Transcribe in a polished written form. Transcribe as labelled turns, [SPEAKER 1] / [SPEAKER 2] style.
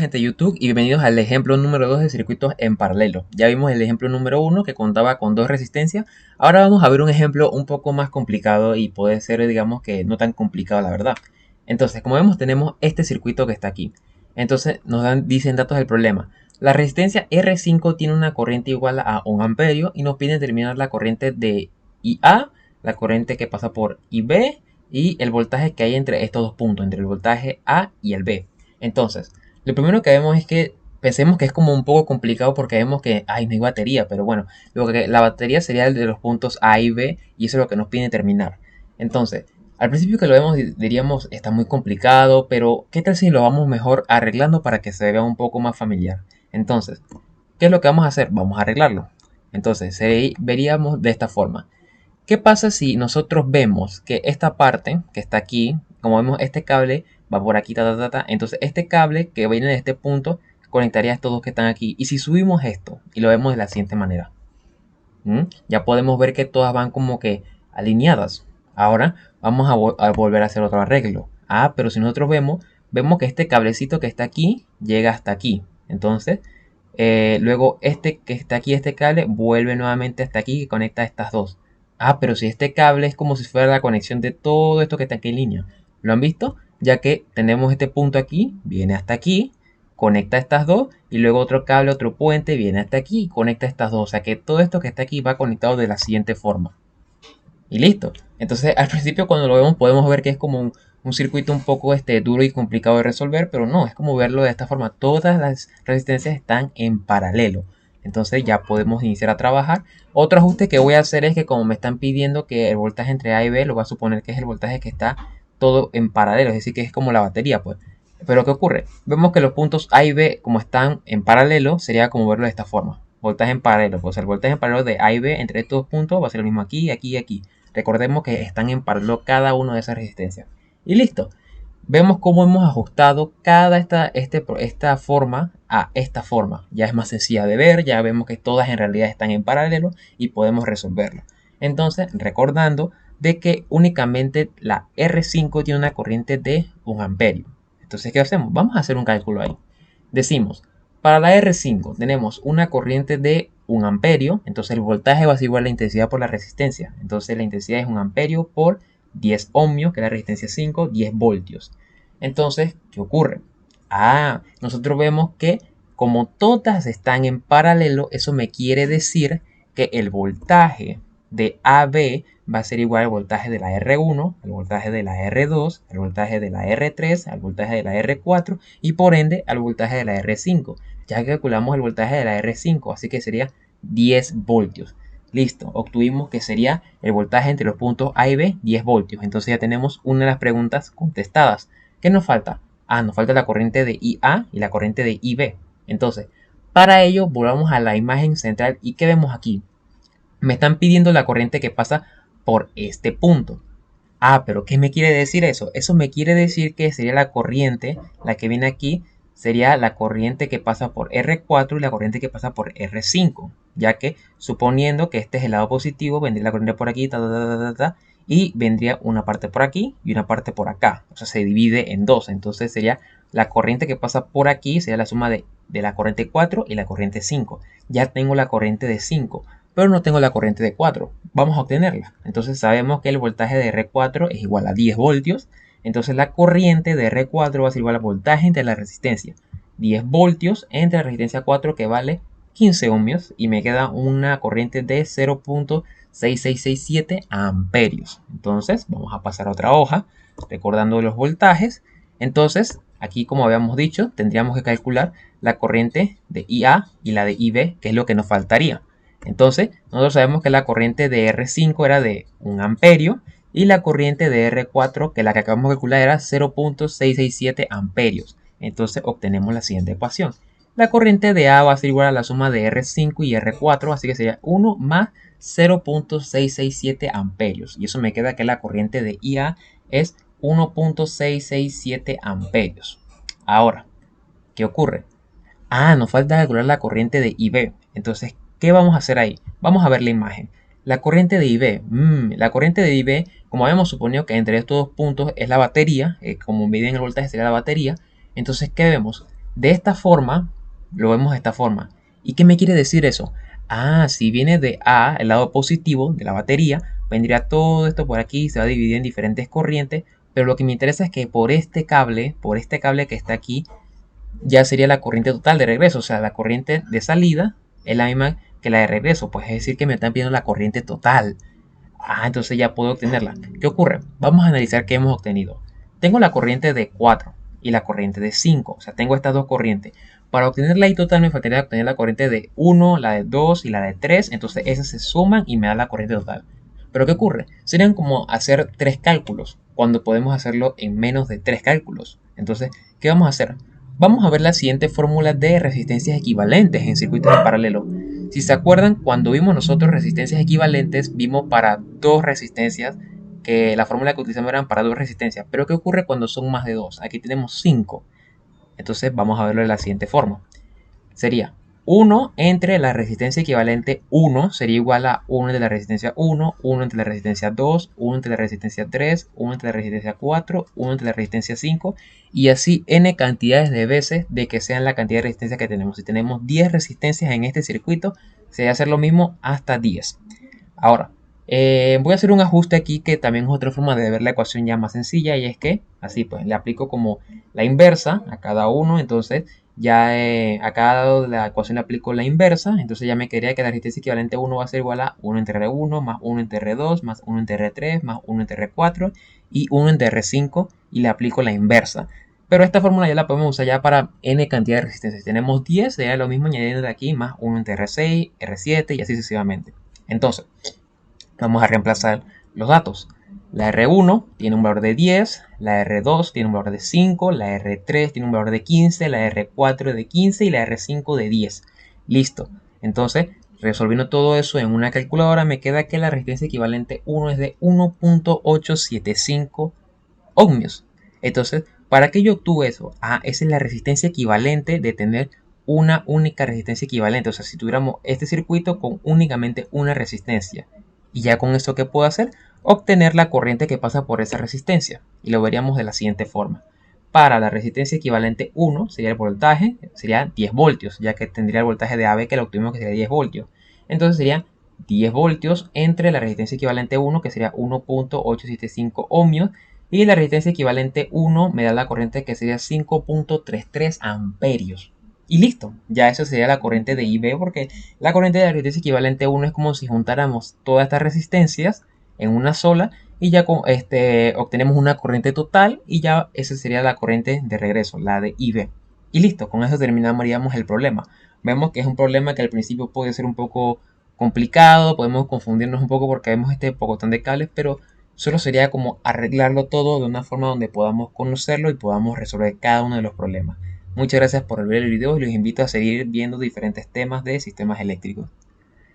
[SPEAKER 1] gente de YouTube y bienvenidos al ejemplo número 2 de circuitos en paralelo. Ya vimos el ejemplo número 1 que contaba con dos resistencias. Ahora vamos a ver un ejemplo un poco más complicado y puede ser, digamos que no tan complicado la verdad. Entonces, como vemos, tenemos este circuito que está aquí. Entonces dicen datos del problema. La resistencia R5 tiene una corriente igual a 1 amperio y nos piden determinar la corriente de IA, la corriente que pasa por IB y el voltaje que hay entre estos dos puntos, entre el voltaje A y el B. Entonces, lo primero que vemos es que pensemos que es como un poco complicado porque vemos que no hay batería, pero bueno, la batería sería el de los puntos A y B y eso es lo que nos pide determinar. Entonces, al principio que lo vemos diríamos está muy complicado, pero ¿qué tal si lo vamos mejor arreglando para que se vea un poco más familiar? Entonces, ¿qué es lo que vamos a hacer? Vamos a arreglarlo. Entonces, veríamos de esta forma. ¿Qué pasa si nosotros vemos que esta parte que está aquí, como vemos este cable va por aquí, entonces este cable que viene de este punto conectaría a estos dos que están aquí? Y si subimos esto y lo vemos de la siguiente manera, ya podemos ver que todas van como que alineadas. Ahora vamos a volver a hacer otro arreglo. Pero si nosotros vemos que este cablecito que está aquí llega hasta aquí. Entonces, luego este que está aquí, este cable, vuelve nuevamente hasta aquí y conecta a estas dos. Pero si este cable es como si fuera la conexión de todo esto que está aquí en línea. ¿Lo han visto? Ya que tenemos este punto aquí, viene hasta aquí, conecta estas dos y luego otro cable, otro puente, viene hasta aquí y conecta estas dos. O sea que todo esto que está aquí va conectado de la siguiente forma. Y listo. Entonces al principio cuando lo vemos podemos ver que es como un circuito un poco duro y complicado de resolver, pero no, es como verlo de esta forma. Todas las resistencias están en paralelo. Entonces ya podemos iniciar a trabajar. Otro ajuste que voy a hacer es que como me están pidiendo que el voltaje entre A y B, lo voy a suponer que es el voltaje que está todo en paralelo, es decir, que es como la batería, pues. Pero ¿qué ocurre? Vemos que los puntos A y B, como están en paralelo, sería como verlo de esta forma. Voltaje en paralelo, pues el voltaje en paralelo de A y B entre estos dos puntos va a ser lo mismo aquí, aquí y aquí. Recordemos que están en paralelo cada una de esas resistencias. Y listo. Vemos cómo hemos ajustado esta forma a esta forma. Ya es más sencilla de ver, ya vemos que todas en realidad están en paralelo y podemos resolverlo. Entonces, recordando de que únicamente la R5 tiene una corriente de 1 amperio. Entonces, ¿qué hacemos? Vamos a hacer un cálculo ahí. Decimos, para la R5 tenemos una corriente de 1 amperio, entonces el voltaje va a ser igual a la intensidad por la resistencia. Entonces la intensidad es 1 amperio por 10 ohmios, que es la resistencia 5, 10 voltios. Entonces, ¿qué ocurre? Nosotros vemos que como todas están en paralelo, eso me quiere decir que el voltaje de AB va a ser igual al voltaje de la R1, al voltaje de la R2, al voltaje de la R3, al voltaje de la R4 y por ende al voltaje de la R5. Ya calculamos el voltaje de la R5, así que sería 10 voltios. Listo, obtuvimos que sería el voltaje entre los puntos A y B, 10 voltios. Entonces ya tenemos una de las preguntas contestadas. ¿Qué nos falta? Nos falta la corriente de IA y la corriente de IB. Entonces, para ello volvamos a la imagen central y ¿qué vemos aquí? Me están pidiendo la corriente que pasa por este punto. Pero ¿qué me quiere decir eso? Eso me quiere decir que sería la corriente, la que viene aquí, sería la corriente que pasa por R4 y la corriente que pasa por R5, ya que suponiendo que este es el lado positivo, vendría la corriente por aquí, y vendría una parte por aquí y una parte por acá, o sea, se divide en dos, entonces sería la corriente que pasa por aquí, sería la suma de la corriente 4 y la corriente 5, ya tengo la corriente de 5, pero no tengo la corriente de 4, vamos a obtenerla, entonces sabemos que el voltaje de R4 es igual a 10 voltios, entonces la corriente de R4 va a ser igual al voltaje entre la resistencia 10 voltios entre la resistencia 4 que vale 15 ohmios y me queda una corriente de 0.6667 amperios. Entonces vamos a pasar a otra hoja recordando los voltajes. Entonces aquí como habíamos dicho tendríamos que calcular la corriente de IA y la de IB, que es lo que nos faltaría. Entonces nosotros sabemos que la corriente de R5 era de 1 amperio y la corriente de R4, que la que acabamos de calcular, era 0.667 amperios. Entonces obtenemos la siguiente ecuación. La corriente de A va a ser igual a la suma de R5 y R4, así que sería 1 más 0.667 amperios. Y eso me queda que la corriente de IA es 1.667 amperios. Ahora, ¿qué ocurre? Nos falta calcular la corriente de IB. Entonces, ¿qué vamos a hacer ahí? Vamos a ver la imagen. La corriente de IB. La corriente de IB, como habíamos suponido que entre estos dos puntos es la batería, como miden el voltaje sería la batería. Entonces, ¿qué vemos? De esta forma, lo vemos de esta forma. ¿Y qué me quiere decir eso? Ah, si viene de A, el lado positivo de la batería, vendría todo esto por aquí, se va a dividir en diferentes corrientes, pero lo que me interesa es que por este cable que está aquí, ya sería la corriente total de regreso, o sea, la corriente de salida es la misma que la de regreso, pues es decir que me están pidiendo la corriente total. Ah, entonces ya puedo obtenerla. ¿Qué ocurre? Vamos a analizar qué hemos obtenido. Tengo la corriente de 4 y la corriente de 5. O sea, tengo estas dos corrientes. Para obtener la I total me faltaría obtener la corriente de 1, la de 2 y la de 3. Entonces esas se suman y me da la corriente total. Pero ¿qué ocurre? Serían como hacer 3 cálculos, cuando podemos hacerlo en menos de 3 cálculos. Entonces, ¿qué vamos a hacer? Vamos a ver la siguiente fórmula de resistencias equivalentes en circuitos en paralelo. Si se acuerdan, cuando vimos nosotros resistencias equivalentes, vimos para dos resistencias, que la fórmula que utilizamos eran para dos resistencias. Pero ¿qué ocurre cuando son más de dos? Aquí tenemos 5. Entonces vamos a verlo de la siguiente forma. Sería 1 entre la resistencia equivalente 1 sería igual a 1 entre la resistencia 1, 1 entre la resistencia 2, 1 entre la resistencia 3, 1 entre la resistencia 4, 1 entre la resistencia 5 y así n cantidades de veces de que sean la cantidad de resistencia que tenemos. Si tenemos 10 resistencias en este circuito, se va a hacer lo mismo hasta 10. Ahora, voy a hacer un ajuste aquí que también es otra forma de ver la ecuación ya más sencilla y es que así pues le aplico como la inversa a cada uno, entonces ya a cada lado de la ecuación le aplico la inversa, entonces ya me quedaría que la resistencia equivalente 1 va a ser igual a 1 entre R1 más 1 entre R2 más 1 entre R3 más 1 entre R4 y 1 entre R5 y le aplico la inversa. Pero esta fórmula ya la podemos usar ya para n cantidad de resistencias. Si tenemos 10, sería lo mismo añadiendo de aquí más 1 entre R6, R7 y así sucesivamente. Entonces, vamos a reemplazar los datos. La R1 tiene un valor de 10, la R2 tiene un valor de 5, la R3 tiene un valor de 15, la R4 de 15 y la R5 de 10. Listo. Entonces, resolviendo todo eso en una calculadora, me queda que la resistencia equivalente 1 es de 1.875 ohmios. Entonces, ¿para qué yo obtuve eso? Ah, esa es la resistencia equivalente de tener una única resistencia equivalente. O sea, si tuviéramos este circuito con únicamente una resistencia. Y ya con esto, ¿qué puedo hacer? Obtener la corriente que pasa por esa resistencia. Y lo veríamos de la siguiente forma. Para la resistencia equivalente 1 sería el voltaje, sería 10 voltios, ya que tendría el voltaje de AB que lo obtuvimos que sería 10 voltios. Entonces sería 10 voltios entre la resistencia equivalente 1, que sería 1.875 ohmios, y la resistencia equivalente 1 me da la corriente que sería 5.33 amperios. Y listo, ya eso sería la corriente de IB, porque la corriente de la resistencia equivalente 1 es como si juntáramos todas estas resistencias en una sola y ya obtenemos una corriente total y ya esa sería la corriente de regreso, la de IB. Y listo, con eso terminaríamos el problema. Vemos que es un problema que al principio puede ser un poco complicado, podemos confundirnos un poco porque vemos este pocotón de cables, pero solo sería como arreglarlo todo de una forma donde podamos conocerlo y podamos resolver cada uno de los problemas. Muchas gracias por ver el video y los invito a seguir viendo diferentes temas de sistemas eléctricos.